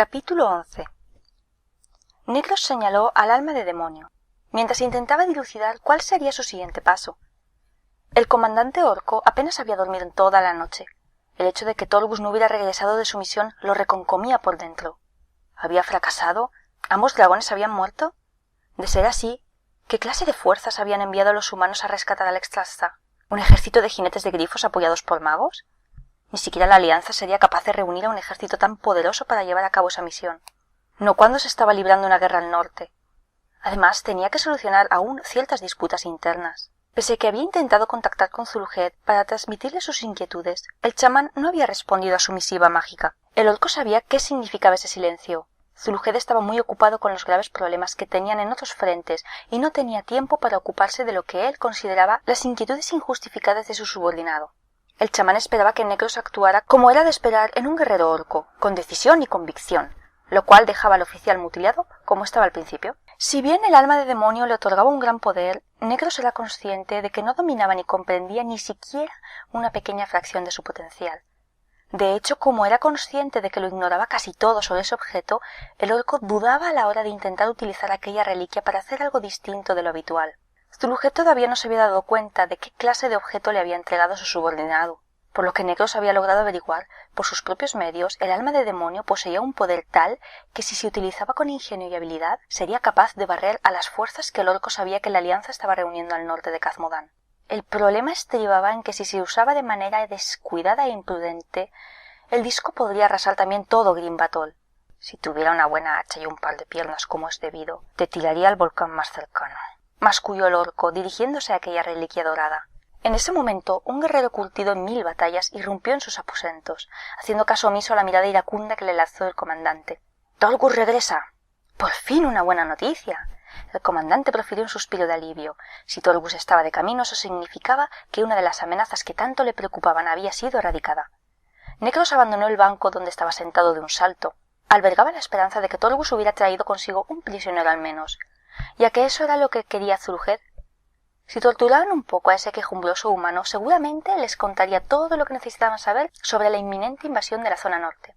Capítulo 11. Negros señaló al alma de demonio, mientras intentaba dilucidar cuál sería su siguiente paso. El comandante Orco apenas había dormido en toda la noche. El hecho de que Torgus no hubiera regresado de su misión lo reconcomía por dentro. ¿Había fracasado? ¿Ambos dragones habían muerto? De ser así, ¿qué clase de fuerzas habían enviado a los humanos a rescatar al Extrasta? ¿Un ejército de jinetes de grifos apoyados por magos? Ni siquiera la Alianza sería capaz de reunir a un ejército tan poderoso para llevar a cabo esa misión. No cuando se estaba librando una guerra al norte. Además, tenía que solucionar aún ciertas disputas internas. Pese a que había intentado contactar con Zul'jed para transmitirle sus inquietudes, el chamán no había respondido a su misiva mágica. El orco sabía qué significaba ese silencio. Zul'jed estaba muy ocupado con los graves problemas que tenían en otros frentes y no tenía tiempo para ocuparse de lo que él consideraba las inquietudes injustificadas de su subordinado. El chamán esperaba que Necros actuara como era de esperar en un guerrero orco, con decisión y convicción, lo cual dejaba al oficial mutilado como estaba al principio. Si bien el alma de demonio le otorgaba un gran poder, Necros era consciente de que no dominaba ni comprendía ni siquiera una pequeña fracción de su potencial. De hecho, como era consciente de que lo ignoraba casi todo sobre ese objeto, el orco dudaba a la hora de intentar utilizar aquella reliquia para hacer algo distinto de lo habitual. Zul'jed todavía no se había dado cuenta de qué clase de objeto le había entregado su subordinado, por lo que Necros había logrado averiguar, por sus propios medios, el alma de demonio poseía un poder tal que si se utilizaba con ingenio y habilidad, sería capaz de barrer a las fuerzas que el orco sabía que la Alianza estaba reuniendo al norte de Khazmodan. El problema estribaba en que si se usaba de manera descuidada e imprudente, el disco podría arrasar también todo Grim Batol. Si tuviera una buena hacha y un par de piernas como es debido, te tiraría al volcán más cercano, masculló el orco, dirigiéndose a aquella reliquia dorada. En ese momento, un guerrero curtido en 1000 batallas irrumpió en sus aposentos, haciendo caso omiso a la mirada iracunda que le lanzó el comandante. «Torgus regresa». «Por fin una buena noticia». El comandante profirió un suspiro de alivio. Si Torgus estaba de camino, eso significaba que una de las amenazas que tanto le preocupaban había sido erradicada. Necros abandonó el banco donde estaba sentado de un salto. Albergaba la esperanza de que Torgus hubiera traído consigo un prisionero al menos, ya que eso era lo que quería Zul'jed. Si torturaban un poco a ese quejumbroso humano, seguramente les contaría todo lo que necesitaban saber sobre la inminente invasión de la zona norte.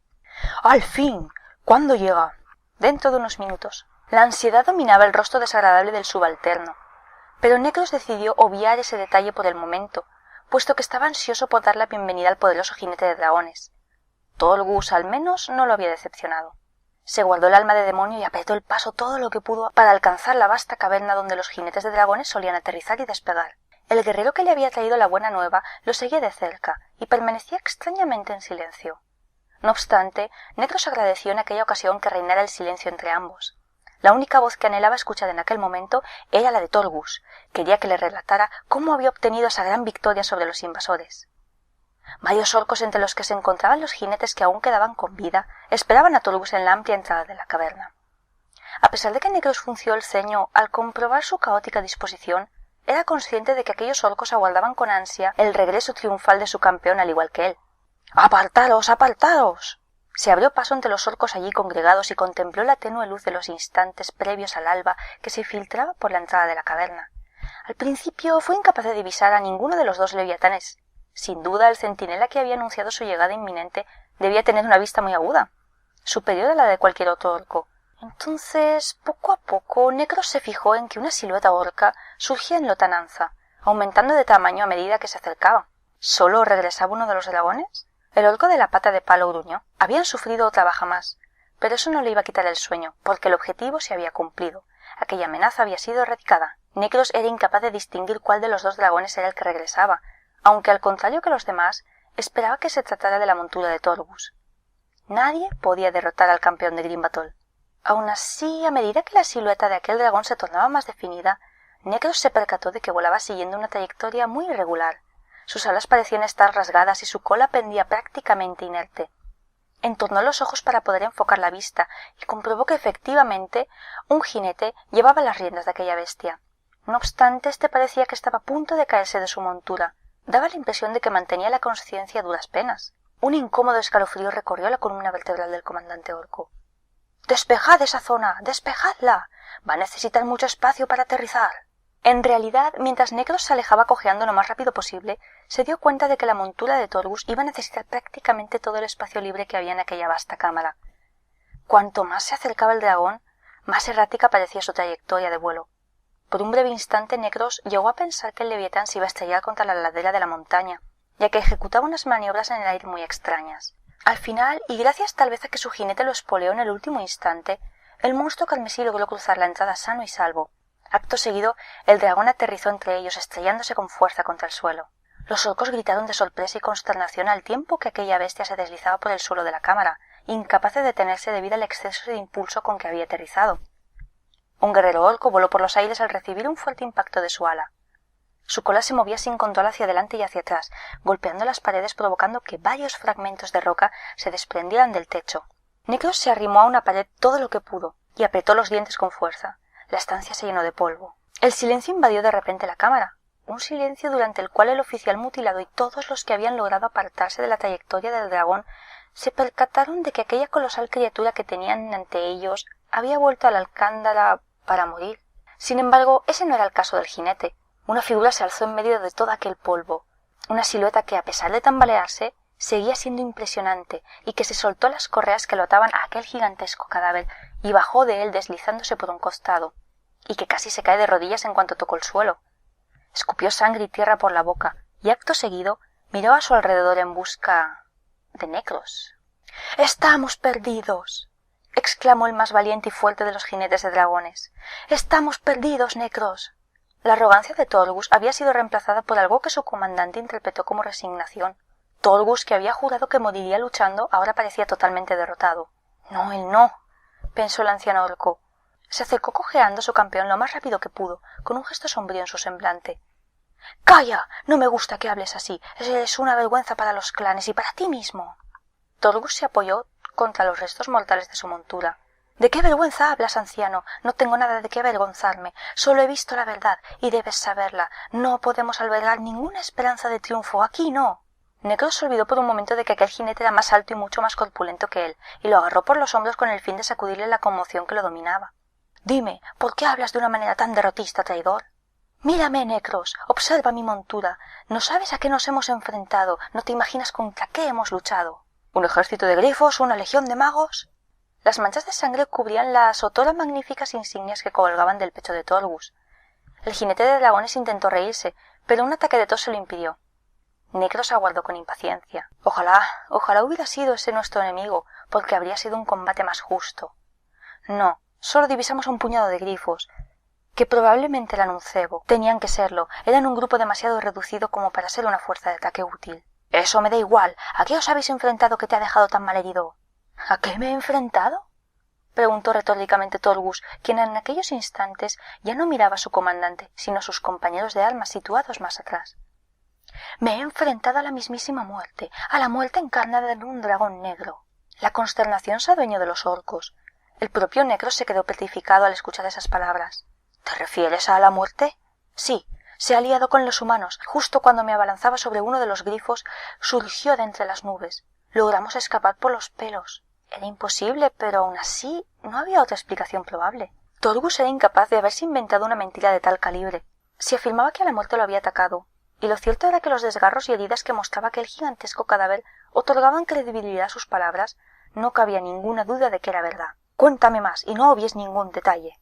«¡Al fin! ¿Cuándo llega?» «Dentro de unos minutos». La ansiedad dominaba el rostro desagradable del subalterno, pero Necros decidió obviar ese detalle por el momento, puesto que estaba ansioso por dar la bienvenida al poderoso jinete de dragones. Torgus, al menos, no lo había decepcionado. Se guardó el alma de demonio y apretó el paso todo lo que pudo para alcanzar la vasta caverna donde los jinetes de dragones solían aterrizar y despegar. El guerrero que le había traído la buena nueva lo seguía de cerca y permanecía extrañamente en silencio. No obstante, Necros agradeció en aquella ocasión que reinara el silencio entre ambos. La única voz que anhelaba escuchar en aquel momento era la de Torgus. Quería que le relatara cómo había obtenido esa gran victoria sobre los invasores. Varios orcos, entre los que se encontraban los jinetes que aún quedaban con vida, esperaban a Torgus en la amplia entrada de la caverna. A pesar de que Necros frunció el ceño al comprobar su caótica disposición, era consciente de que aquellos orcos aguardaban con ansia el regreso triunfal de su campeón al igual que él. «¡Apartaros, apartaros!». Se abrió paso entre los orcos allí congregados y contempló la tenue luz de los instantes previos al alba que se filtraba por la entrada de la caverna. Al principio fue incapaz de divisar a ninguno de los dos leviatanes. Sin duda, el centinela que había anunciado su llegada inminente debía tener una vista muy aguda, superior a la de cualquier otro orco. Entonces, poco a poco, Necros se fijó en que una silueta orca surgía en lontananza, aumentando de tamaño a medida que se acercaba. ¿Solo regresaba uno de los dragones? El orco de la pata de palo gruñó. Habían sufrido otra baja más, pero eso no le iba a quitar el sueño, porque el objetivo se había cumplido. Aquella amenaza había sido erradicada. Necros era incapaz de distinguir cuál de los dos dragones era el que regresaba, aunque al contrario que los demás, esperaba que se tratara de la montura de Torgus. Nadie podía derrotar al campeón de Grim Batol. Aun así, a medida que la silueta de aquel dragón se tornaba más definida, Necros se percató de que volaba siguiendo una trayectoria muy irregular. Sus alas parecían estar rasgadas y su cola pendía prácticamente inerte. Entornó los ojos para poder enfocar la vista y comprobó que efectivamente un jinete llevaba las riendas de aquella bestia. No obstante, este parecía que estaba a punto de caerse de su montura. Daba la impresión de que mantenía la conciencia a duras penas. Un incómodo escalofrío recorrió la columna vertebral del comandante orco. «¡Despejad esa zona! ¡Despejadla! Va a necesitar mucho espacio para aterrizar». En realidad, mientras Necros se alejaba cojeando lo más rápido posible, se dio cuenta de que la montura de Torgus iba a necesitar prácticamente todo el espacio libre que había en aquella vasta cámara. Cuanto más se acercaba el dragón, más errática parecía su trayectoria de vuelo. Por un breve instante Necros llegó a pensar que el leviatán se iba a estrellar contra la ladera de la montaña, ya que ejecutaba unas maniobras en el aire muy extrañas. Al final, y gracias tal vez a que su jinete lo espoleó en el último instante, el monstruo carmesí logró cruzar la entrada sano y salvo. Acto seguido, el dragón aterrizó entre ellos, estrellándose con fuerza contra el suelo. Los orcos gritaron de sorpresa y consternación al tiempo que aquella bestia se deslizaba por el suelo de la cámara, incapaz de detenerse debido al exceso de impulso con que había aterrizado. Un guerrero orco voló por los aires al recibir un fuerte impacto de su ala. Su cola se movía sin control hacia adelante y hacia atrás, golpeando las paredes, provocando que varios fragmentos de roca se desprendieran del techo. Necros se arrimó a una pared todo lo que pudo y apretó los dientes con fuerza. La estancia se llenó de polvo. El silencio invadió de repente la cámara, un silencio durante el cual el oficial mutilado y todos los que habían logrado apartarse de la trayectoria del dragón se percataron de que aquella colosal criatura que tenían ante ellos había vuelto a la alcándara para morir. Sin embargo, ese no era el caso del jinete. Una figura se alzó en medio de todo aquel polvo, una silueta que, a pesar de tambalearse, seguía siendo impresionante y que se soltó las correas que lo ataban a aquel gigantesco cadáver y bajó de él deslizándose por un costado, y que casi se cae de rodillas en cuanto tocó el suelo. Escupió sangre y tierra por la boca y acto seguido miró a su alrededor en busca de Necros. «¡Estamos perdidos!», exclamó el más valiente y fuerte de los jinetes de dragones. «¡Estamos perdidos, Necros!». La arrogancia de Torgus había sido reemplazada por algo que su comandante interpretó como resignación. Torgus, que había jurado que moriría luchando, ahora parecía totalmente derrotado. «No, él no», pensó el anciano orco. Se acercó cojeando a su campeón lo más rápido que pudo, con un gesto sombrío en su semblante. «¡Calla! No me gusta que hables así. Eres una vergüenza para los clanes y para ti mismo». Torgus se apoyó contra los restos mortales de su montura. «¿De qué vergüenza hablas, anciano? No tengo nada de qué avergonzarme. Solo he visto la verdad, y debes saberla. No podemos albergar ninguna esperanza de triunfo. Aquí no». Necros se olvidó por un momento de que aquel jinete era más alto y mucho más corpulento que él, y lo agarró por los hombros con el fin de sacudirle la conmoción que lo dominaba. «Dime, ¿por qué hablas de una manera tan derrotista, traidor?» «Mírame, Necros, observa mi montura. No sabes a qué nos hemos enfrentado, no te imaginas contra qué hemos luchado. ¿Un ejército de grifos? ¿Una legión de magos?» Las manchas de sangre cubrían las otrora magníficas insignias que colgaban del pecho de Torgus. El jinete de dragones intentó reírse, pero un ataque de tos se lo impidió. Necros aguardó con impaciencia. Ojalá hubiera sido ese nuestro enemigo, porque habría sido un combate más justo. No, solo divisamos un puñado de grifos, que probablemente eran un cebo. Tenían que serlo, eran un grupo demasiado reducido como para ser una fuerza de ataque útil. «Eso me da igual. ¿A qué os habéis enfrentado que te ha dejado tan malherido?» «¿A qué me he enfrentado?», preguntó retóricamente Torgus, quien en aquellos instantes ya no miraba a su comandante, sino a sus compañeros de armas situados más atrás. «Me he enfrentado a la mismísima muerte, a la muerte encarnada en un dragón negro». La consternación se adueñó de los orcos. El propio Necros se quedó petrificado al escuchar esas palabras. «¿Te refieres a la muerte?». «Sí. Se ha aliado con los humanos. Justo cuando me abalanzaba sobre uno de los grifos, surgió de entre las nubes. Logramos escapar por los pelos. Era imposible, pero aún así no había otra explicación probable». Torgus era incapaz de haberse inventado una mentira de tal calibre. Se afirmaba que a la muerte lo había atacado, y lo cierto era que los desgarros y heridas que mostraba aquel gigantesco cadáver otorgaban credibilidad a sus palabras. No cabía ninguna duda de que era verdad. «Cuéntame más, y no obvies ningún detalle».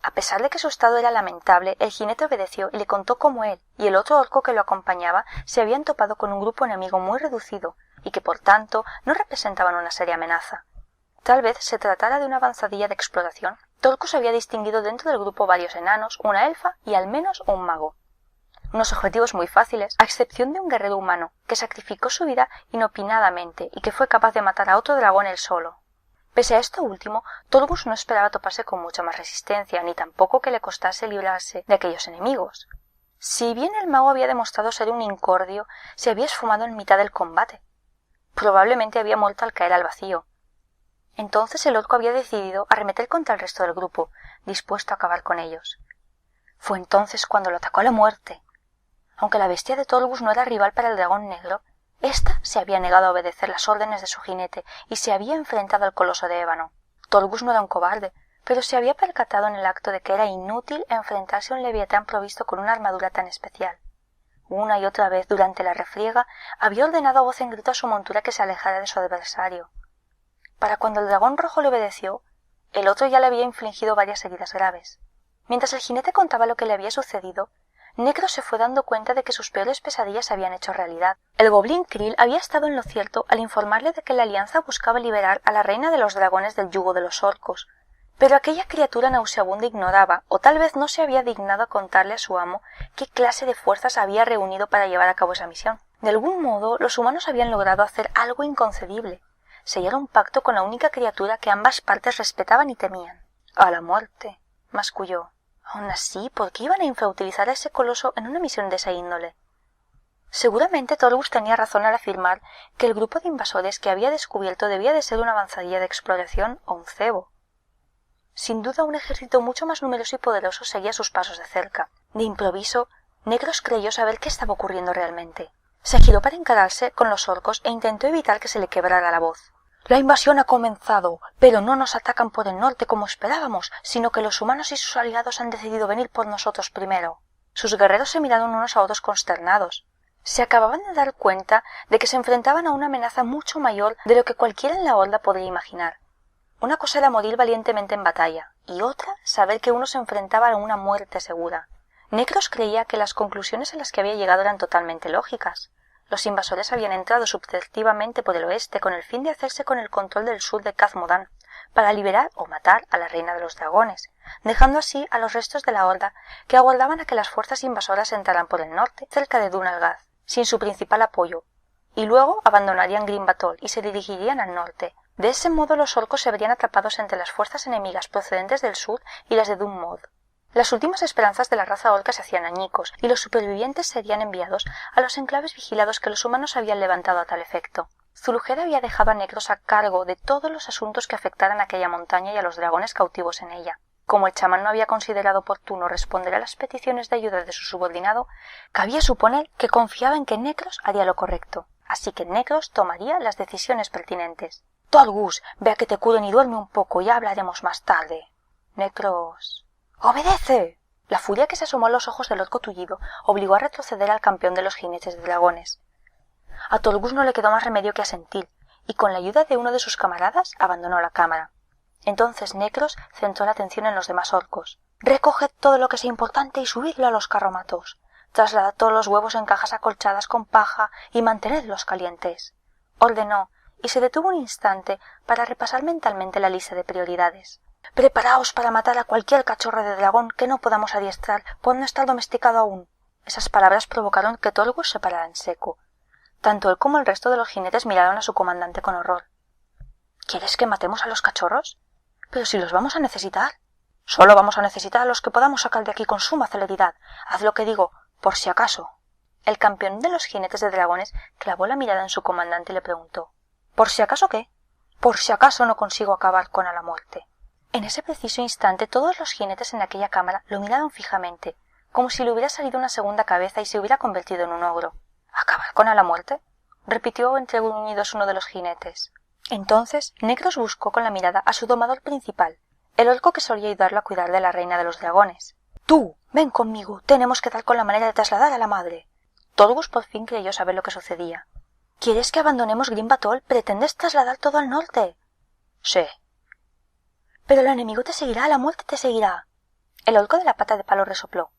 A pesar de que su estado era lamentable, el jinete obedeció y le contó cómo él y el otro orco que lo acompañaba se habían topado con un grupo enemigo muy reducido y que, por tanto, no representaban una seria amenaza. Tal vez se tratara de una avanzadilla de exploración. Torgus había distinguido dentro del grupo varios enanos, una elfa y al menos un mago. Unos objetivos muy fáciles, a excepción de un guerrero humano, que sacrificó su vida inopinadamente y que fue capaz de matar a otro dragón él solo. Pese a esto último, Torgus no esperaba toparse con mucha más resistencia, ni tampoco que le costase librarse de aquellos enemigos. Si bien el mago había demostrado ser un incordio, se había esfumado en mitad del combate. Probablemente había muerto al caer al vacío. Entonces el orco había decidido arremeter contra el resto del grupo, dispuesto a acabar con ellos. Fue entonces cuando lo atacó la muerte. Aunque la bestia de Torgus no era rival para el dragón negro, ésta se había negado a obedecer las órdenes de su jinete y se había enfrentado al coloso de ébano. Torgus no era un cobarde, pero se había percatado en el acto de que era inútil enfrentarse a un leviatán provisto con una armadura tan especial. Una y otra vez durante la refriega había ordenado a voz en grito a su montura que se alejara de su adversario. para cuando el dragón rojo le obedeció, el otro ya le había infligido varias heridas graves. Mientras el jinete contaba lo que le había sucedido, Necros se fue dando cuenta de que sus peores pesadillas se habían hecho realidad. El goblín Krill había estado en lo cierto al informarle de que la alianza buscaba liberar a la reina de los dragones del yugo de los orcos, pero aquella criatura nauseabunda ignoraba, o tal vez no se había dignado a contarle a su amo qué clase de fuerzas había reunido para llevar a cabo esa misión. De algún modo, los humanos habían logrado hacer algo inconcebible: sellar un pacto con la única criatura que ambas partes respetaban y temían. A la muerte, masculló. Aún así, ¿por qué iban a infrautilizar a ese coloso en una misión de esa índole? Seguramente Torgus tenía razón al afirmar que el grupo de invasores que había descubierto debía de ser una avanzadilla de exploración o un cebo. Sin duda un ejército mucho más numeroso y poderoso seguía sus pasos de cerca. De improviso, Necros creyó saber qué estaba ocurriendo realmente. Se giró para encararse con los orcos e intentó evitar que se le quebrara la voz. La invasión ha comenzado, pero no nos atacan por el norte como esperábamos, sino que los humanos y sus aliados han decidido venir por nosotros primero. Sus guerreros se miraron unos a otros consternados. Se acababan de dar cuenta de que se enfrentaban a una amenaza mucho mayor de lo que cualquiera en la horda podría imaginar. Una cosa era morir valientemente en batalla, y otra saber que uno se enfrentaba a una muerte segura. Necros creía que las conclusiones a las que había llegado eran totalmente lógicas. Los invasores habían entrado subversivamente por el oeste con el fin de hacerse con el control del sur de Khazmodan, para liberar o matar a la reina de los dragones, dejando así a los restos de la horda que aguardaban a que las fuerzas invasoras entraran por el norte, cerca de Dun Algaz, sin su principal apoyo, y luego abandonarían Grim Batol y se dirigirían al norte. De ese modo los orcos se verían atrapados entre las fuerzas enemigas procedentes del sur y las de Dun Mod. Las últimas esperanzas de la raza orca se hacían añicos, y los supervivientes serían enviados a los enclaves vigilados que los humanos habían levantado a tal efecto. Zulujed había dejado a Necros a cargo de todos los asuntos que afectaran a aquella montaña y a los dragones cautivos en ella. Como el chamán no había considerado oportuno responder a las peticiones de ayuda de su subordinado, cabía suponer que confiaba en que Necros haría lo correcto, así que Necros tomaría las decisiones pertinentes. Torgus, ve a que te curen y duerme un poco, ya hablaremos más tarde. Necros... ¡Obedece! La furia que se asomó a los ojos del orco tullido obligó a retroceder al campeón de los jinetes de dragones. A Torgus no le quedó más remedio que asentir, y con la ayuda de uno de sus camaradas abandonó la cámara. Entonces Necros centró la atención en los demás orcos. «Recoged todo lo que sea importante y subidlo a los carromatos. Trasladad todos los huevos en cajas acolchadas con paja y mantenedlos calientes», ordenó, y se detuvo un instante para repasar mentalmente la lista de prioridades. «Preparaos para matar a cualquier cachorro de dragón que no podamos adiestrar por no estar domesticado aún». Esas palabras provocaron que Torgus se parara en seco. Tanto él como el resto de los jinetes miraron a su comandante con horror. «¿Quieres que matemos a los cachorros? Pero si los vamos a necesitar». «Solo vamos a necesitar a los que podamos sacar de aquí con suma celeridad. Haz lo que digo, por si acaso». El campeón de los jinetes de dragones clavó la mirada en su comandante y le preguntó: «¿Por si acaso qué?» «Por si acaso no consigo acabar con a la muerte». En ese preciso instante todos los jinetes en aquella cámara lo miraron fijamente, como si le hubiera salido una segunda cabeza y se hubiera convertido en un ogro. «¿Acabar con a la muerte?», repitió entre gruñidos uno de los jinetes. Entonces Necros buscó con la mirada a su domador principal, el orco que solía ayudarlo a cuidar de la reina de los dragones. «Tú, ven conmigo, tenemos que dar con la manera de trasladar a la madre». Torgus por fin creyó saber lo que sucedía. «¿Quieres que abandonemos Grim Batol? ¿Pretendes trasladar todo al norte?» «Sí». «Pero el enemigo te seguirá, la muerte te seguirá». El orco de la pata de palo resopló.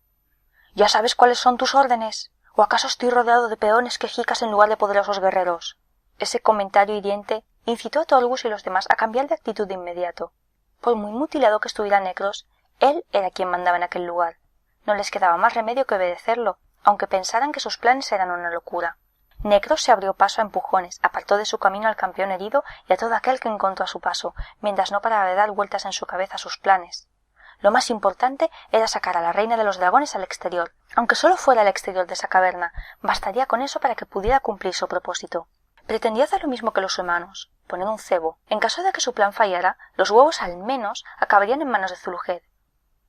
«¿Ya sabes cuáles son tus órdenes? ¿O acaso estoy rodeado de peones quejicas en lugar de poderosos guerreros?» Ese comentario hiriente incitó a Torgus y los demás a cambiar de actitud de inmediato. Por muy mutilado que estuviera Necros, él era quien mandaba en aquel lugar. No les quedaba más remedio que obedecerlo, aunque pensaran que sus planes eran una locura. Necros se abrió paso a empujones, apartó de su camino al campeón herido y a todo aquel que encontró a su paso, mientras no paraba de dar vueltas en su cabeza sus planes. Lo más importante era sacar a la reina de los dragones al exterior. Aunque solo fuera al exterior de esa caverna, bastaría con eso para que pudiera cumplir su propósito. Pretendía hacer lo mismo que los humanos, poner un cebo. En caso de que su plan fallara, los huevos al menos acabarían en manos de Zulujed.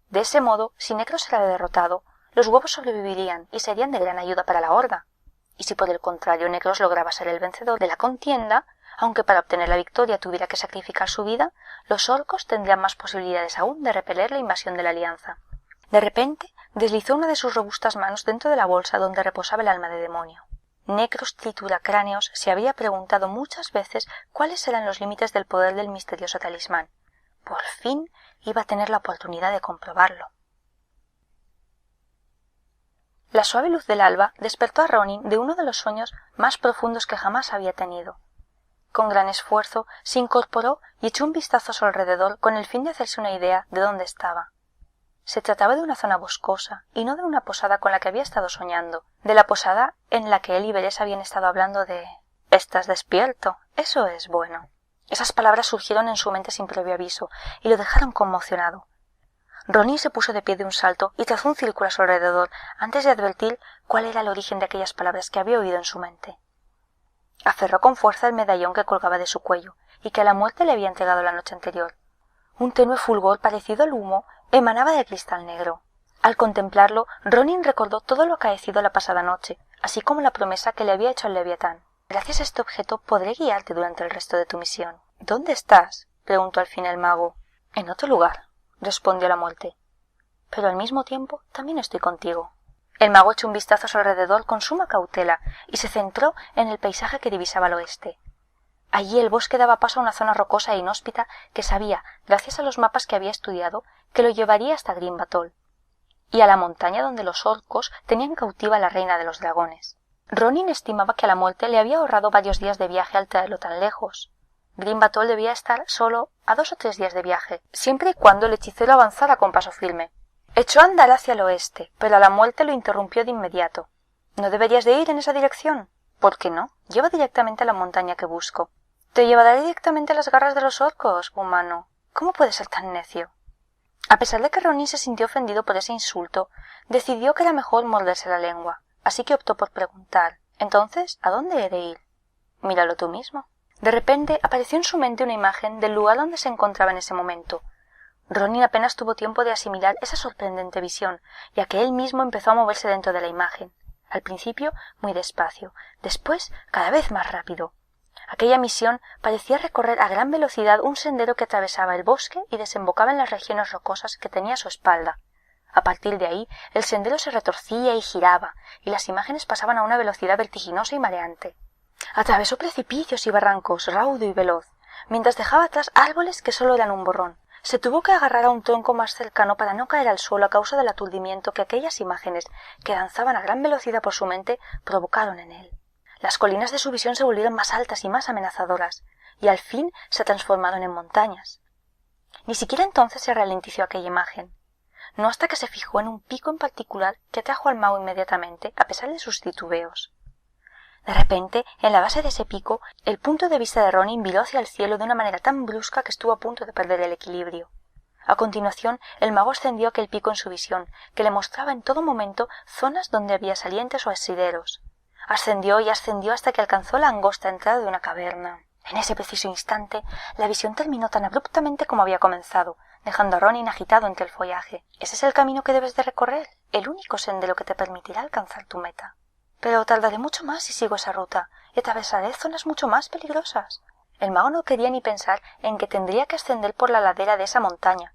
De ese modo, si Necros era derrotado, los huevos sobrevivirían y serían de gran ayuda para la horda. Y si por el contrario Necros lograba ser el vencedor de la contienda, aunque para obtener la victoria tuviera que sacrificar su vida, los orcos tendrían más posibilidades aún de repeler la invasión de la alianza. De repente, deslizó una de sus robustas manos dentro de la bolsa donde reposaba el alma de demonio. negros trituracráneos, se había preguntado muchas veces cuáles eran los límites del poder del misterioso talismán. Por fin iba a tener la oportunidad de comprobarlo. La suave luz del alba despertó a Ronin de uno de los sueños más profundos que jamás había tenido. Con gran esfuerzo se incorporó y echó un vistazo a su alrededor con el fin de hacerse una idea de dónde estaba. Se trataba de una zona boscosa y no de una posada con la que había estado soñando, de la posada en la que él y Berés habían estado hablando de «Estás despierto, eso es bueno». Esas palabras surgieron en su mente sin previo aviso y lo dejaron conmocionado. Ronin se puso de pie de un salto y trazó un círculo a su alrededor antes de advertir cuál era el origen de aquellas palabras que había oído en su mente. Aferró con fuerza el medallón que colgaba de su cuello y que a la muerte le había entregado la noche anterior. Un tenue fulgor parecido al humo emanaba del cristal negro. Al contemplarlo, Ronin recordó todo lo acaecido la pasada noche, así como la promesa que le había hecho el Leviatán. Gracias a este objeto podré guiarte durante el resto de tu misión. ¿Dónde estás?, preguntó al fin el mago. En otro lugar, respondió la muerte. Pero al mismo tiempo también estoy contigo. El mago echó un vistazo a su alrededor con suma cautela y se centró en el paisaje que divisaba al oeste. Allí el bosque daba paso a una zona rocosa e inhóspita que sabía, gracias a los mapas que había estudiado, que lo llevaría hasta Grim Batol, y a la montaña donde los orcos tenían cautiva a la reina de los dragones. Ronin estimaba que a la muerte le había ahorrado varios días de viaje al traerlo tan lejos. Grim Batol debía estar solo a 2 o 3 días de viaje, siempre y cuando el hechicero avanzara con paso firme. Echó a andar hacia el oeste, pero a la muerte lo interrumpió de inmediato. ¿No deberías de ir en esa dirección? ¿Por qué no? Lleva directamente a la montaña que busco. Te llevará directamente a las garras de los orcos, humano. ¿Cómo puedes ser tan necio? A pesar de que Ronin se sintió ofendido por ese insulto, decidió que era mejor morderse la lengua, así que optó por preguntar: «Entonces, ¿a dónde he de ir?» «Míralo tú mismo». De repente apareció en su mente una imagen del lugar donde se encontraba en ese momento. Ronin apenas tuvo tiempo de asimilar esa sorprendente visión, ya que él mismo empezó a moverse dentro de la imagen. Al principio muy despacio, después cada vez más rápido. Aquella misión parecía recorrer a gran velocidad un sendero que atravesaba el bosque y desembocaba en las regiones rocosas que tenía a su espalda. A partir de ahí, el sendero se retorcía y giraba, y las imágenes pasaban a una velocidad vertiginosa y mareante. Atravesó precipicios y barrancos, raudo y veloz, mientras dejaba atrás árboles que solo eran un borrón. Se tuvo que agarrar a un tronco más cercano para no caer al suelo a causa del aturdimiento que aquellas imágenes, que danzaban a gran velocidad por su mente, provocaron en él. Las colinas de su visión se volvieron más altas y más amenazadoras, y al fin se transformaron en montañas. Ni siquiera entonces se ralentizó aquella imagen, no hasta que se fijó en un pico en particular que atrajo al mago inmediatamente, a pesar de sus titubeos. De repente, en la base de ese pico, el punto de vista de Ronin viró hacia el cielo de una manera tan brusca que estuvo a punto de perder el equilibrio. A continuación, el mago ascendió aquel pico en su visión, que le mostraba en todo momento zonas donde había salientes o asideros. Ascendió y ascendió hasta que alcanzó la angosta entrada de una caverna. En ese preciso instante, la visión terminó tan abruptamente como había comenzado, dejando a Ronin agitado entre el follaje. Ese es el camino que debes de recorrer, el único sendero que te permitirá alcanzar tu meta. Pero tardaré mucho más si sigo esa ruta, y atravesaré zonas mucho más peligrosas. El mago no quería ni pensar en que tendría que ascender por la ladera de esa montaña.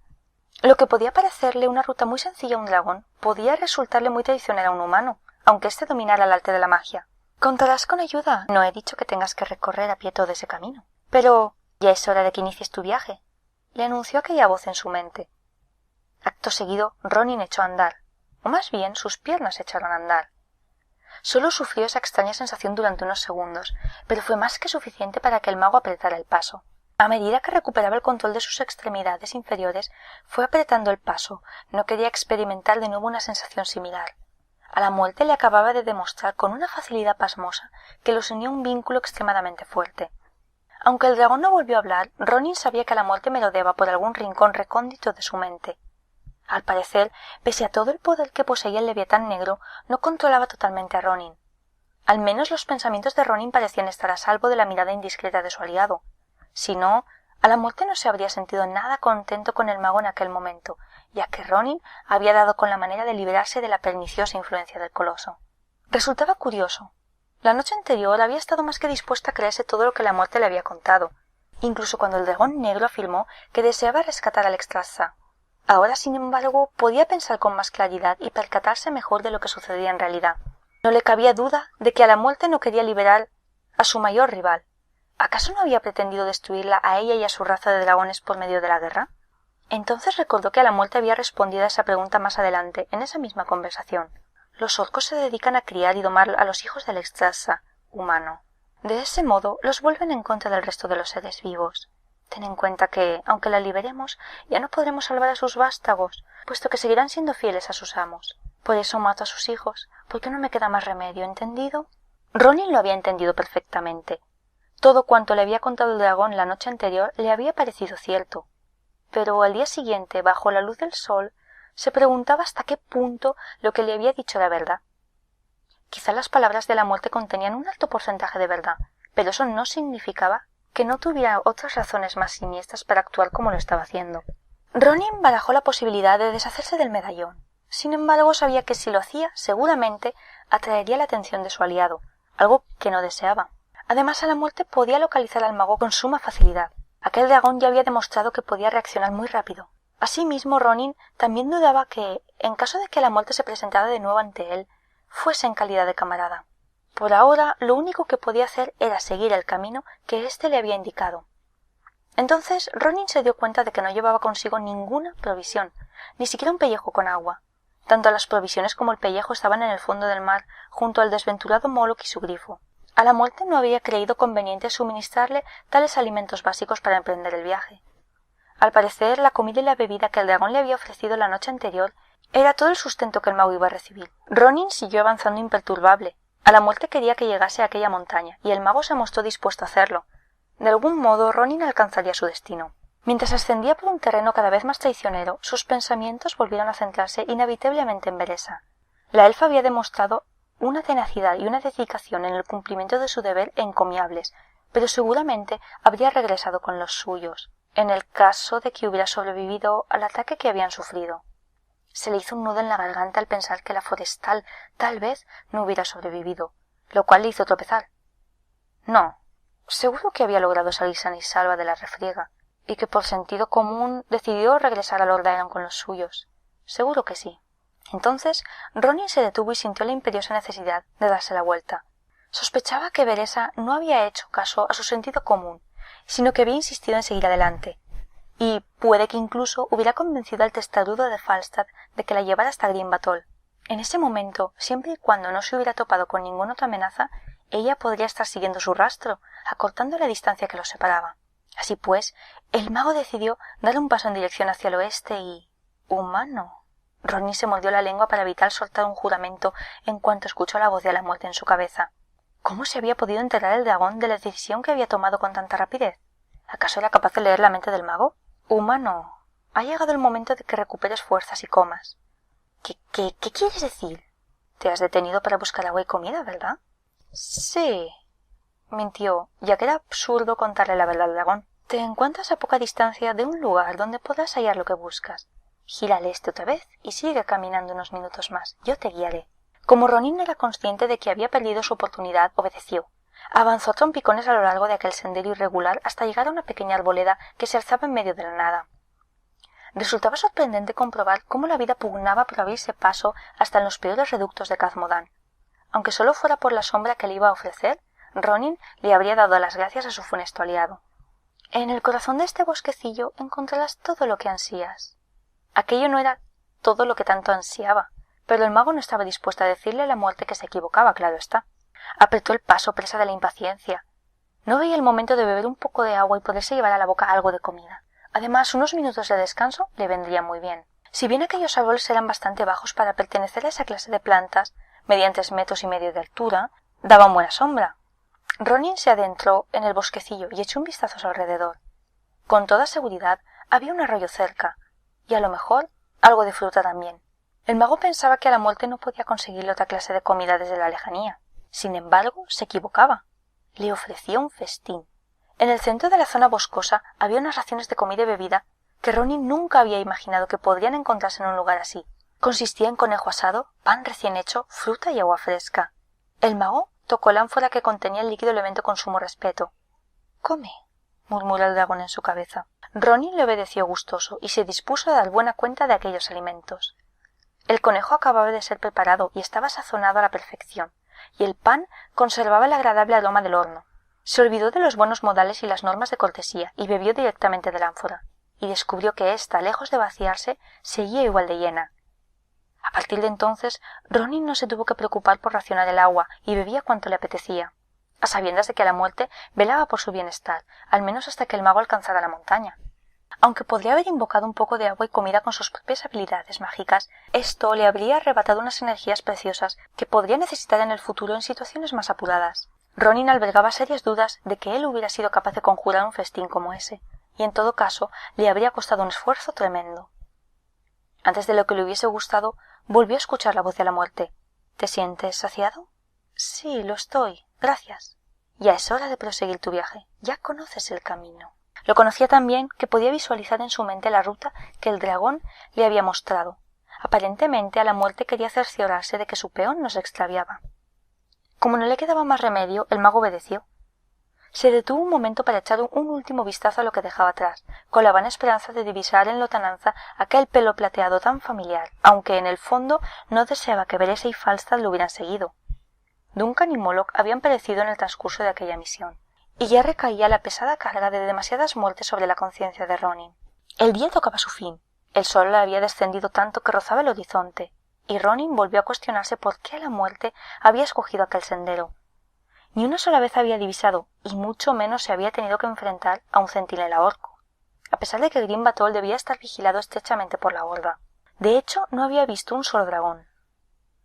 Lo que podía parecerle una ruta muy sencilla a un dragón, podía resultarle muy traicionera a un humano, aunque éste dominara el arte de la magia. Contarás con ayuda. No he dicho que tengas que recorrer a pie todo ese camino. Pero ya es hora de que inicies tu viaje, le anunció aquella voz en su mente. Acto seguido, Ronin echó a andar, o más bien sus piernas echaron a andar. Solo sufrió esa extraña sensación durante unos segundos, pero fue más que suficiente para que el mago apretara el paso. A medida que recuperaba el control de sus extremidades inferiores, fue apretando el paso. No quería experimentar de nuevo una sensación similar. A la muerte le acababa de demostrar con una facilidad pasmosa que los unía un vínculo extremadamente fuerte. Aunque el dragón no volvió a hablar, Ronin sabía que la muerte merodeaba por algún rincón recóndito de su mente. Al parecer, pese a todo el poder que poseía el Leviatán negro, no controlaba totalmente a Ronin. Al menos los pensamientos de Ronin parecían estar a salvo de la mirada indiscreta de su aliado. Si no, a la muerte no se habría sentido nada contento con el mago en aquel momento, ya que Ronin había dado con la manera de librarse de la perniciosa influencia del coloso. Resultaba curioso. La noche anterior había estado más que dispuesta a creerse todo lo que la muerte le había contado, incluso cuando el dragón negro afirmó que deseaba rescatar al Extraza. Ahora, sin embargo, podía pensar con más claridad y percatarse mejor de lo que sucedía en realidad. No le cabía duda de que a la muerte no quería liberar a su mayor rival. ¿Acaso no había pretendido destruirla a ella y a su raza de dragones por medio de la guerra? Entonces recordó que a la muerte había respondido a esa pregunta más adelante, en esa misma conversación. Los orcos se dedican a criar y domar a los hijos del Extrasa humano. De ese modo los vuelven en contra del resto de los seres vivos. Ten en cuenta que, aunque la liberemos, ya no podremos salvar a sus vástagos, puesto que seguirán siendo fieles a sus amos. Por eso mato a sus hijos, porque no me queda más remedio, ¿entendido? Ronin lo había entendido perfectamente. Todo cuanto le había contado el dragón la noche anterior le había parecido cierto. Pero al día siguiente, bajo la luz del sol, se preguntaba hasta qué punto lo que le había dicho era verdad. Quizá las palabras de la muerte contenían un alto porcentaje de verdad, pero eso no significaba que no tuviera otras razones más siniestras para actuar como lo estaba haciendo. Ronin barajó la posibilidad de deshacerse del medallón. Sin embargo, sabía que si lo hacía, seguramente atraería la atención de su aliado, algo que no deseaba. Además, a la muerte podía localizar al mago con suma facilidad. Aquel dragón ya había demostrado que podía reaccionar muy rápido. Asimismo, Ronin también dudaba que, en caso de que la muerte se presentara de nuevo ante él, fuese en calidad de camarada. Por ahora, lo único que podía hacer era seguir el camino que éste le había indicado. Entonces, Ronin se dio cuenta de que no llevaba consigo ninguna provisión, ni siquiera un pellejo con agua. Tanto las provisiones como el pellejo estaban en el fondo del mar, junto al desventurado Moloch y su grifo. A la muerte no había creído conveniente suministrarle tales alimentos básicos para emprender el viaje. Al parecer, la comida y la bebida que el dragón le había ofrecido la noche anterior era todo el sustento que el mago iba a recibir. Ronin siguió avanzando imperturbable. A la muerte quería que llegase a aquella montaña, y el mago se mostró dispuesto a hacerlo. De algún modo, Ronin alcanzaría su destino. Mientras ascendía por un terreno cada vez más traicionero, sus pensamientos volvieron a centrarse inevitablemente en Beresa. La elfa había demostrado una tenacidad y una dedicación en el cumplimiento de su deber encomiables, pero seguramente habría regresado con los suyos, en el caso de que hubiera sobrevivido al ataque que habían sufrido. Se le hizo un nudo en la garganta al pensar que la forestal tal vez no hubiera sobrevivido, lo cual le hizo tropezar. No, seguro que había logrado salir sana y salva de la refriega, y que por sentido común decidió regresar a Lord Byron con los suyos. Seguro que sí. Entonces Ronin se detuvo y sintió la imperiosa necesidad de darse la vuelta. Sospechaba que Beresa no había hecho caso a su sentido común, sino que había insistido en seguir adelante, y puede que incluso hubiera convencido al testarudo de Falstad de que la llevara hasta Green Battle. En ese momento, siempre y cuando no se hubiera topado con ninguna otra amenaza, ella podría estar siguiendo su rastro, acortando la distancia que los separaba. Así pues, el mago decidió dar un paso en dirección hacia el oeste y... ¡humano! Ronin se mordió la lengua para evitar soltar un juramento en cuanto escuchó la voz de la muerte en su cabeza. ¿Cómo se había podido enterar el dragón de la decisión que había tomado con tanta rapidez? ¿Acaso era capaz de leer la mente del mago? Humano, ha llegado el momento de que recuperes fuerzas y comas. ¿Qué quieres decir? Te has detenido para buscar agua y comida, ¿verdad? Sí, mintió, ya que era absurdo contarle la verdad al dragón. Te encuentras a poca distancia de un lugar donde podrás hallar lo que buscas. Gira al este otra vez y sigue caminando unos minutos más. Yo te guiaré. Como Ronin era consciente de que había perdido su oportunidad, obedeció. Avanzó a trompicones a lo largo de aquel sendero irregular hasta llegar a una pequeña arboleda que se alzaba en medio de la nada. Resultaba sorprendente comprobar cómo la vida pugnaba por abrirse paso hasta en los peores reductos de Khazmodan. Aunque solo fuera por la sombra que le iba a ofrecer, Ronin le habría dado las gracias a su funesto aliado. En el corazón de este bosquecillo encontrarás todo lo que ansías. Aquello no era todo lo que tanto ansiaba, pero el mago no estaba dispuesto a decirle a la muerte que se equivocaba, claro está. Apretó el paso presa de la impaciencia. No veía el momento de beber un poco de agua y poderse llevar a la boca algo de comida. Además, unos minutos de descanso le vendrían muy bien. Si bien aquellos árboles eran bastante bajos para pertenecer a esa clase de plantas, mediante 3,5 metros de altura, daban buena sombra. Ronin se adentró en el bosquecillo y echó un vistazo a su alrededor. Con toda seguridad había un arroyo cerca, y a lo mejor algo de fruta también. El mago pensaba que a la muerte no podía conseguirle otra clase de comida desde la lejanía. Sin embargo, se equivocaba. Le ofrecía un festín. En el centro de la zona boscosa había unas raciones de comida y bebida que Ronin nunca había imaginado que podrían encontrarse en un lugar así. Consistía en conejo asado, pan recién hecho, fruta y agua fresca. El mago tocó la ánfora que contenía el líquido elemento con sumo respeto. «Come», murmuró el dragón en su cabeza. Ronin le obedeció gustoso y se dispuso a dar buena cuenta de aquellos alimentos. El conejo acababa de ser preparado y estaba sazonado a la perfección, y el pan conservaba el agradable aroma del horno. Se olvidó de los buenos modales y las normas de cortesía y bebió directamente del ánfora, y descubrió que ésta, lejos de vaciarse, seguía igual de llena. A partir de entonces, Ronin no se tuvo que preocupar por racionar el agua y bebía cuanto le apetecía, a sabiendas de que la muerte velaba por su bienestar, al menos hasta que el mago alcanzara la montaña. Aunque podría haber invocado un poco de agua y comida con sus propias habilidades mágicas, esto le habría arrebatado unas energías preciosas que podría necesitar en el futuro en situaciones más apuradas. Ronin albergaba serias dudas de que él hubiera sido capaz de conjurar un festín como ese, y en todo caso le habría costado un esfuerzo tremendo. Antes de lo que le hubiese gustado, volvió a escuchar la voz de la muerte. ¿Te sientes saciado? Sí, lo estoy, gracias. Ya es hora de proseguir tu viaje. Ya conoces el camino. Lo conocía tan bien que podía visualizar en su mente la ruta que el dragón le había mostrado. Aparentemente a la muerte quería cerciorarse de que su peón no se extraviaba. Como no le quedaba más remedio, el mago obedeció. Se detuvo un momento para echar un último vistazo a lo que dejaba atrás, con la vana esperanza de divisar en lontananza aquel pelo plateado tan familiar, aunque en el fondo no deseaba que Beresa y Falstad lo hubieran seguido. Duncan y Moloch habían perecido en el transcurso de aquella misión, y ya recaía la pesada carga de demasiadas muertes sobre la conciencia de Ronin. El día tocaba su fin, el sol había descendido tanto que rozaba el horizonte, y Ronin volvió a cuestionarse por qué la muerte había escogido aquel sendero. Ni una sola vez había divisado, y mucho menos se había tenido que enfrentar a un centinela orco, a pesar de que Green Batol debía estar vigilado estrechamente por la horda. De hecho, no había visto un solo dragón.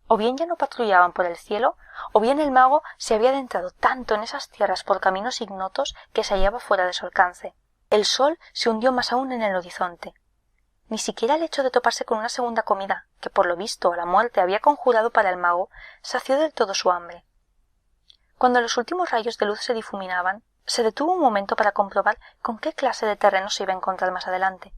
O bien ya no patrullaban por el cielo, o bien el mago se había adentrado tanto en esas tierras por caminos ignotos que se hallaba fuera de su alcance. El sol se hundió más aún en el horizonte. Ni siquiera el hecho de toparse con una segunda comida, que por lo visto la muerte había conjurado para el mago, sació del todo su hambre. Cuando los últimos rayos de luz se difuminaban, se detuvo un momento para comprobar con qué clase de terreno se iba a encontrar más adelante.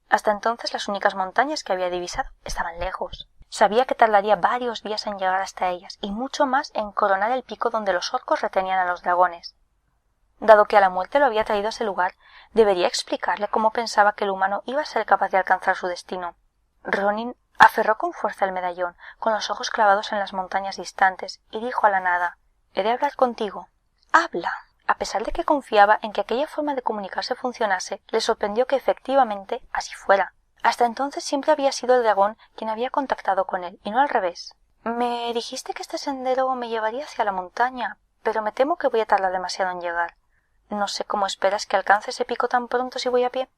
Hasta entonces las únicas montañas que había divisado estaban lejos. Sabía que tardaría varios días en llegar hasta ellas y mucho más en coronar el pico donde los orcos retenían a los dragones. Dado que a la muerte lo había traído a ese lugar, debería explicarle cómo pensaba que el humano iba a ser capaz de alcanzar su destino. Ronin aferró con fuerza el medallón, con los ojos clavados en las montañas distantes, y dijo a la nada: «He de hablar contigo». «Habla». A pesar de que confiaba en que aquella forma de comunicarse funcionase, le sorprendió que efectivamente así fuera. Hasta entonces siempre había sido el dragón quien había contactado con él, y no al revés. «Me dijiste que este sendero me llevaría hacia la montaña, pero me temo que voy a tardar demasiado en llegar. No sé cómo esperas que alcance ese pico tan pronto si voy a pie».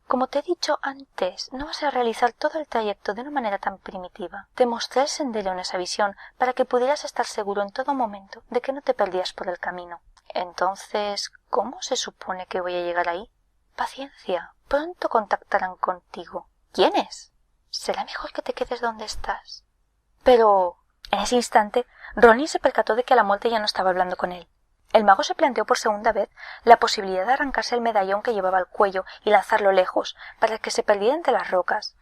«Como te he dicho antes, no vas a realizar todo el trayecto de una manera tan primitiva. Te mostré el sendero en esa visión para que pudieras estar seguro en todo momento de que no te perdías por el camino». «Entonces, ¿cómo se supone que voy a llegar ahí?» «Paciencia, pronto contactarán contigo». «¿Quiénes?» «Será mejor que te quedes donde estás». «Pero...» En ese instante, Ronin se percató de que la muerte ya no estaba hablando con él. El mago se planteó por segunda vez la posibilidad de arrancarse el medallón que llevaba al cuello y lanzarlo lejos, para que se perdiera entre las rocas.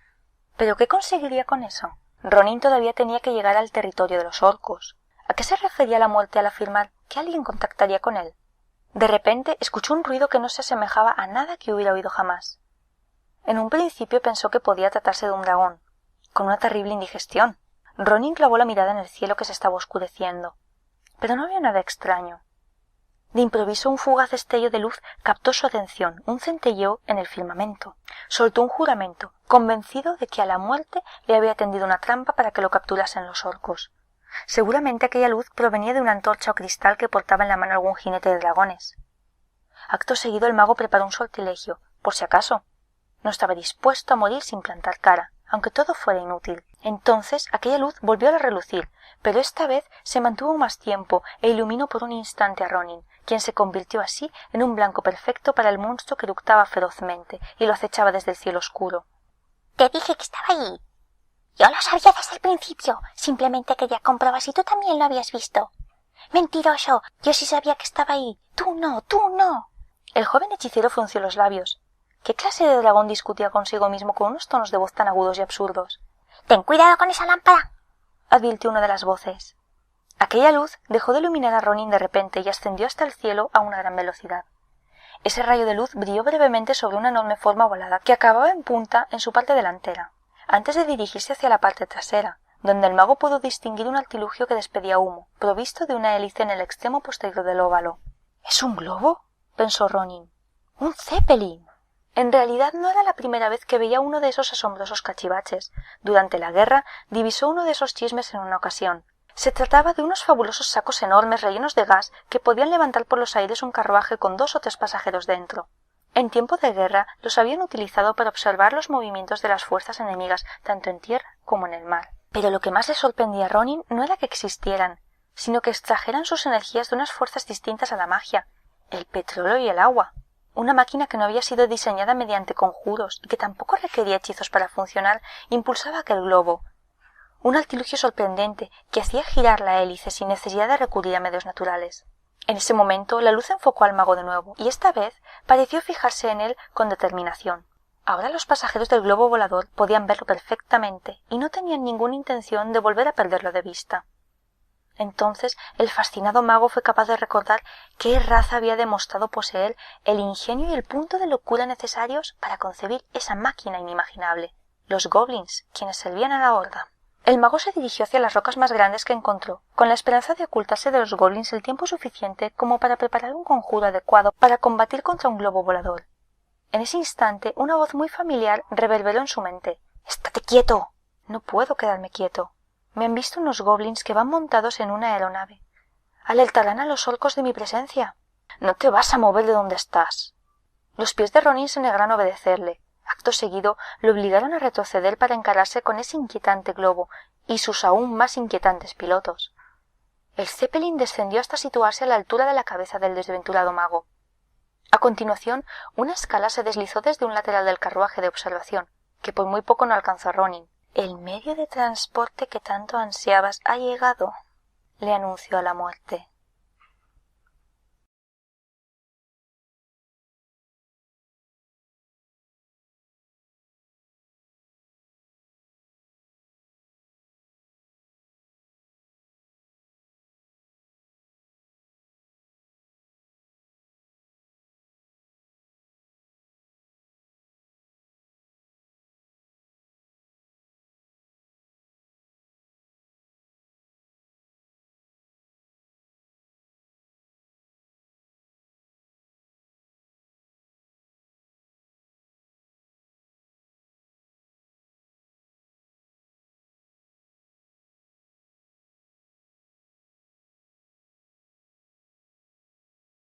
¿Pero qué conseguiría con eso? Ronin todavía tenía que llegar al territorio de los orcos. ¿A qué se refería la muerte al afirmar que alguien contactaría con él? De repente escuchó un ruido que no se asemejaba a nada que hubiera oído jamás. En un principio pensó que podía tratarse de un dragón, con una terrible indigestión. Ronin clavó la mirada en el cielo que se estaba oscureciendo, pero no había nada extraño. De improviso un fugaz destello de luz captó su atención, un centelleo en el firmamento. Soltó un juramento, convencido de que a la muerte le había tendido una trampa para que lo capturasen los orcos. Seguramente aquella luz provenía de una antorcha o cristal que portaba en la mano algún jinete de dragones. Acto seguido el mago preparó un sortilegio, por si acaso. No estaba dispuesto a morir sin plantar cara, aunque todo fuera inútil. Entonces aquella luz volvió a relucir, pero esta vez se mantuvo más tiempo e iluminó por un instante a Ronin, quien se convirtió así en un blanco perfecto para el monstruo que eructaba ferozmente y lo acechaba desde el cielo oscuro. «Te dije que estaba ahí. Yo lo sabía desde el principio. Simplemente quería comprobar si tú también lo habías visto». «Mentiroso. Yo sí sabía que estaba ahí. Tú no, tú no». El joven hechicero frunció los labios. ¿Qué clase de dragón discutía consigo mismo con unos tonos de voz tan agudos y absurdos? «Ten cuidado con esa lámpara», advirtió una de las voces. Aquella luz dejó de iluminar a Ronin de repente y ascendió hasta el cielo a una gran velocidad. Ese rayo de luz brilló brevemente sobre una enorme forma ovalada que acababa en punta en su parte delantera. antes de dirigirse hacia la parte trasera, donde el mago pudo distinguir un artilugio que despedía humo, provisto de una hélice en el extremo posterior del óvalo. —¿Es un globo? —pensó Ronin. —¡Un Zeppelin! En realidad no era la primera vez que veía uno de esos asombrosos cachivaches. Durante la guerra divisó uno de esos chismes en una ocasión. Se trataba de unos fabulosos sacos enormes rellenos de gas que podían levantar por los aires un carruaje con 2 o 3 pasajeros dentro. En tiempo de guerra los habían utilizado para observar los movimientos de las fuerzas enemigas tanto en tierra como en el mar. Pero lo que más le sorprendía a Ronin no era que existieran, sino que extrajeran sus energías de unas fuerzas distintas a la magia, el petróleo y el agua. Una máquina que no había sido diseñada mediante conjuros y que tampoco requería hechizos para funcionar impulsaba aquel globo. Un artilugio sorprendente que hacía girar la hélice sin necesidad de recurrir a medios naturales. En ese momento la luz enfocó al mago de nuevo, y esta vez pareció fijarse en él con determinación. Ahora los pasajeros del globo volador podían verlo perfectamente y no tenían ninguna intención de volver a perderlo de vista. Entonces el fascinado mago fue capaz de recordar qué raza había demostrado poseer el ingenio y el punto de locura necesarios para concebir esa máquina inimaginable, los goblins, quienes servían a la horda. El mago se dirigió hacia las rocas más grandes que encontró, con la esperanza de ocultarse de los goblins el tiempo suficiente como para preparar un conjuro adecuado para combatir contra un globo volador. En ese instante una voz muy familiar reverberó en su mente. —¡Estate quieto! —No puedo quedarme quieto. Me han visto unos goblins que van montados en una aeronave. Alertarán a los orcos de mi presencia. —No te vas a mover de donde estás. Los pies de Ronin se negaron a obedecerle. Acto seguido lo obligaron a retroceder para encararse con ese inquietante globo y sus aún más inquietantes pilotos. El Zeppelin descendió hasta situarse a la altura de la cabeza del desventurado mago. A continuación, una escala se deslizó desde un lateral del carruaje de observación, que por muy poco no alcanzó a Ronin. —El medio de transporte que tanto ansiabas ha llegado —le anunció a la muerte—.